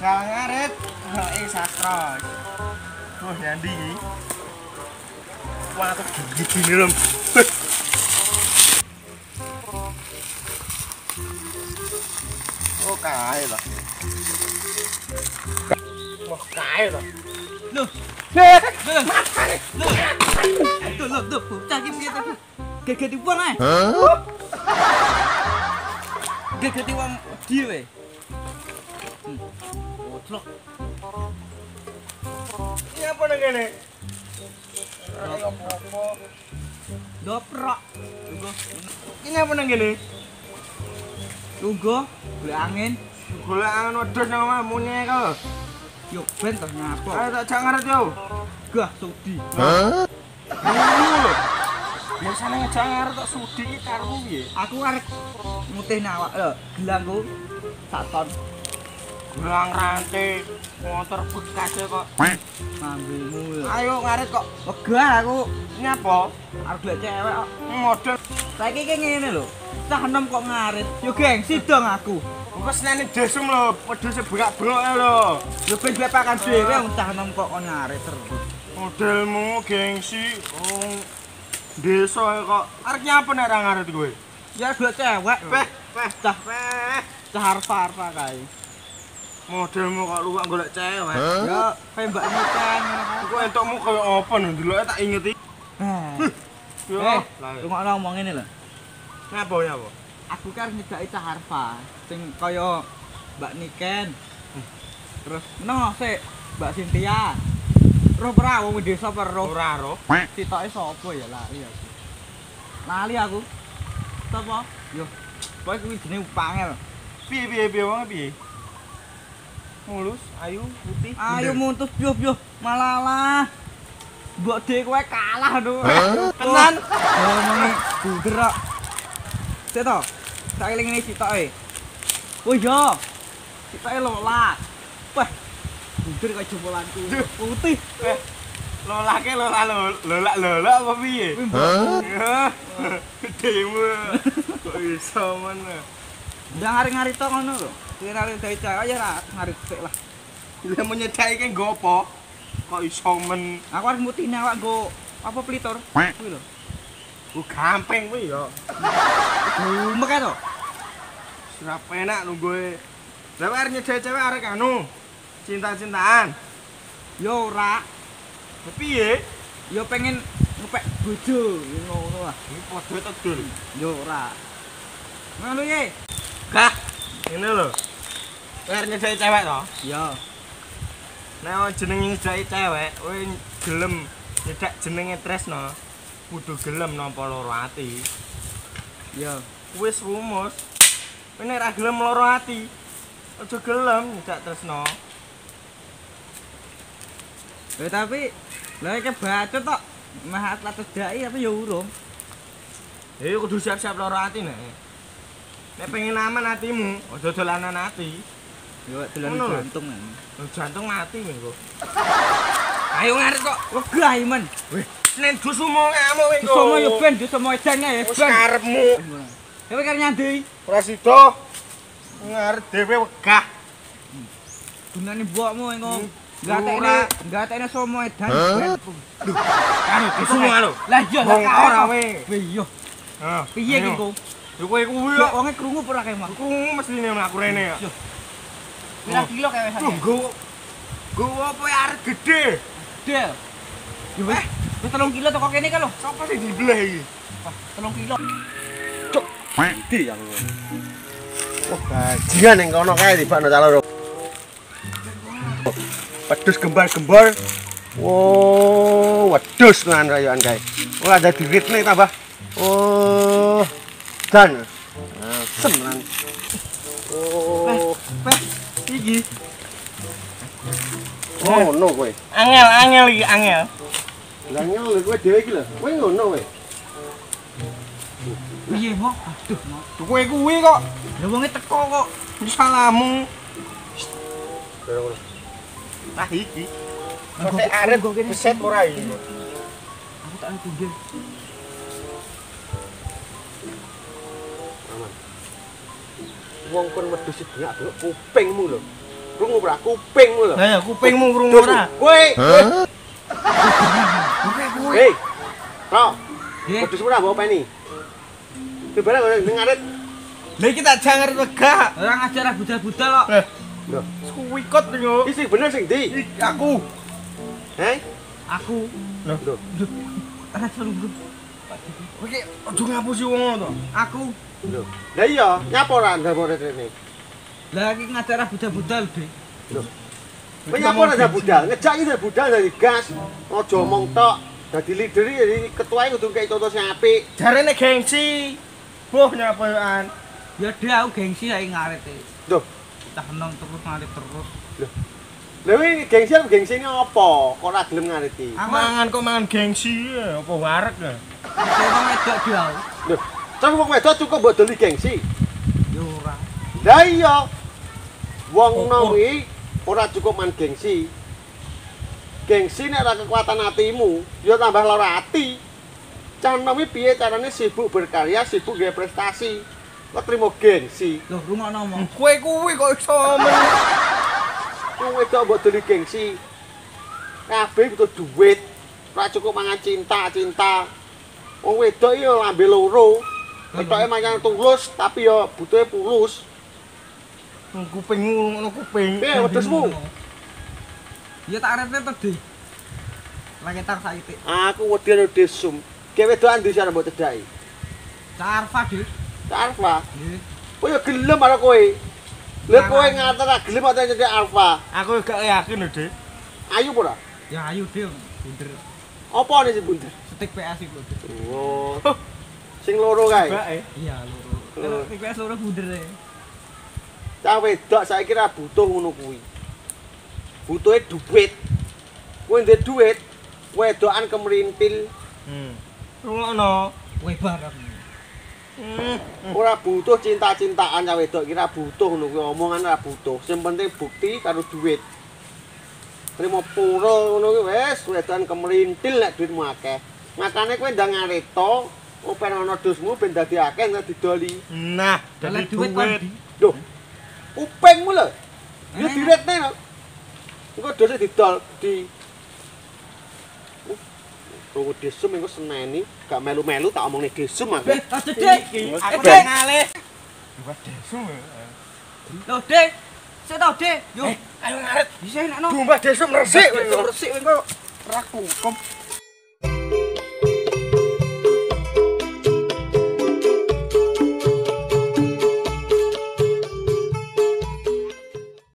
Gal ngarit, sastra. Oh, Yandi iki. Wah, aku gini lho. Oh, kae lho. Wah, kae lho. Loh, tuh, bocah iki piye to? Gegeti wong ae. Gegeti wong dhewe. Otlok. Ini apa nang kene? Ayo apa? Doprok. Ini apa nang kene? Tunggu, golek angin. Golek angin wedhus nang omahmu nyekel. Yo ben to nyapa. Ayo tak jak ngaret yo. Gah sudi. Biasane ngejak ngaret tok sudi iki karepmu piye? Aku arek mutihne awak lho, gelangku sak ton. Gelang rantai motor bekas kok. Mambimu lho. Ayo ngaret kok. Wegah aku Nyapa? arep golek cewek kok. Model Saiki ki ngene lho. Cah enom kok ngarit. Yo gengsi dong aku. wis nene desum lho, wedhus bengak-bengok lho. Yo ben bepakan dhewe wong cah enom kok ngarit terus. Modelmu gengsi desa kok. Arep nyapa nek ra ngaret kowe? Ya golek cewek. Cah, Cah arpa kae. modelmu kok luwak golek cewek. Ya kayak Mbak Niken. Kok entokmu kaya apa lho ndeloke tak inget iki. Yo, Rungokno ngomong ngene lho. Nyapa nyapa? Aku kan nyedaki cah arpa sing kaya Mbak Niken. Terus no sik Mbak Cynthia. Roh ora wong desa perro. Ora ro. Sitoke sapa ya lali aku. Lali aku. Sapa? Yo. Pokoke kuwi jenenge Pangel. Piye wong piye? Mulus, ayu, putih. Ayo muntus biyo malalah. Mbok dhewe kowe kalah lho. Tenan. Ngomongi bunder kok. Sik to. Tak eling ngene sitoke. Oh iya. Sitoke lola. Wah. Bunder kaya jempolanku. Putih. Lola apa piye? Kuwi mbok. Demu. Kok iso men. Ndang ngari-ngari to ngono lho. Kira dari cewek ya ra ngarit sik lah. Lah menyedaki ki nggo apa? Kok iso men. Aku arep mutine awak nggo apa plitur. Kuwi lho. Ku gampang kuwi ya. Gumek ae to. Ora penak lho kowe. Lah arep nyedaki cewek arek anu. Cinta-cintaan. Yo ora. Piye? Yo pengen ngepek bojo ngono lah. Iki padha tedul. Yo ora. Ngono ye. Gah. Ini lho. Kowe arep nyedaki cewek to? Yo. Nek jenenge nyedaki cewek, kowe gelem nyedak jenenge tresno. Kudu gelem nampa loro ati. Yo. Wis rumus. Kowe nek ra gelem loro ati, aja gelem nyedak tresno. Tapi lha iki bacot tok. Mah atlet tedaki apa ya urung. Ya kudu siap-siap loro ati nek. Nek pengen aman atimu, aja dolanan ati. Yo dolan Ngono lho. jantung kan. Jantung mati mengko. Ayo ngaret kok. Wegah men. Weh, nen dusumu ngamuk mengko. Somo yo ben dusomo edan ya Wis ben. karepmu. Kowe kare nyandi. Ora sida. Ngaret dhewe wegah. Gunane mbokmu engko. Ora. Gatekne somo edan ben. Karo dusumu anu. Lah iya Wong ora we. Iya. Heeh. Piye iki kok? Yo kowe kuwi Yo kok. wonge krungu ora kae mah. Aku mestine mlaku rene ya. Pira kilo kae wis. Go apa ya arek gede. Del. Yo wis 3 kilo toko kene ka lho. Sopo sing dibelah iki? 3 kilo. Cuk, mati aku. Wah, bajingan ning kono kae tibakno calon. Wedhus gembar-gembar. Oh, wedhus kan rayuan kae. Wah, ada diritne tambah. Oh, dan. Semenan. Oh, Iki. ngono kowe. Angel iki, angel. Lah angel kowe dhewe iki lho. Kowe ngono kowe. Piye mok? Aduh, Kowe kuwi kok lha wonge teko kok. salamu. Nah iki. Kok arep beset ora iki. Aku tak pinggir. Wong kon wedhus bengak-bengok kupingmu lho. Krungu ora kuping lho. Lah ya kupingmu krungu ora. Kowe. Hei. Ro. Nggih. Wedhus ora mbok openi. Dibare ning ngarit. Lah iki tak jangar wegah. Ora ngajar budal-budal kok. Lho, Kuwikot yo. iki sing bener sing ndi? Aku. Heh? Aku. Lho. Ora seru. Kowe iki aja ngapusi wong ngono to. Aku. Lho. Lah iya, nyapa ora ndamore rene? Lah iki ngajar budal-budal, Dik. Lho. Kowe nyapa ora budal? Ngejak iki budal dari gas. Aja omong tok. Dadi leader iki ketua kudu kei contoh sing apik. Jarene gengsi. Boh nyapoan. Ya dia aku gengsi ae ngarit e. Lho, Tak menang terus ngarit terus. lha iki gengsi ini apa? Kok ora gelem ngariti? Mangan kok mangan gengsi apa wareg ya. Wong wedok dia. Lho, terus wong wedok cukup mbok doli gengsi. Ya ora. Lah iya. Wong nom iki ora cukup man gengsi. Gengsi nek ora kekuatan hatimu, ya tambah lara ati. Canom iki piye carane sibuk berkarya, sibuk gawe prestasi. Kok trimo gengsi. Loh, rungokno omong. Kowe kuwi kok iso men. Wong wedok mbok doli gengsi. Kabeh butuh duit. Ora cukup mangan cinta. Wong wedok iki ya lambe loro. Ketoke mangan tulus tapi ya butuhe pulus. Kupingmu ngono kuping. Piye wedhusmu? Ya tak arepne to, Dik. Lagi tak saiki. Aku wedi karo desum. Ki wedokan ndi sing mbok cedhaki? Carfa, Dik. Alfa. Nggih. Kowe ya gelem karo kowe. Lha kowe ngatur ra gelem kok cedhak Alfa. Aku gak yakin lho, Dik. Ayu apa ora? Ya ayo, Dik. Bunder. Apa nih sing bunder? Setik PS iku, Dik. Oh. Sing loro kae. Bae. Iya, loro. Kalau setik PS loro bunder e. Cah wedok saiki ra butuh ngono kuwi. Butuhe duit. Kowe ndek duit, wedokan kemrintil. Rungokno. Kowe bareng. Ora butuh cinta-cintaan cah wedok iki ra butuh ngono kuwi omongan ra butuh. Sing penting bukti karo duit. Trimo puro ngono kuwi wis wedokan kemrintil nek duitmu akeh. Makane kowe ndang ngareto open ana dosmu ben dadi akeh nek didoli. Nah, Dalam dadi duit duit. kan. Loh. Kupingmu lho. Ya diretne lho. Engko dose didol di Tunggu desum engko seneni, gak melu-melu tak omongne desum akeh. Aja, Dik. Aku Dik. ngalih. Buat desum. Loh, Dik. Sik to, Dik. Yo. Ayo ngaret. Bisa enakno. Dumbah desum resik. Resik engko. Raku.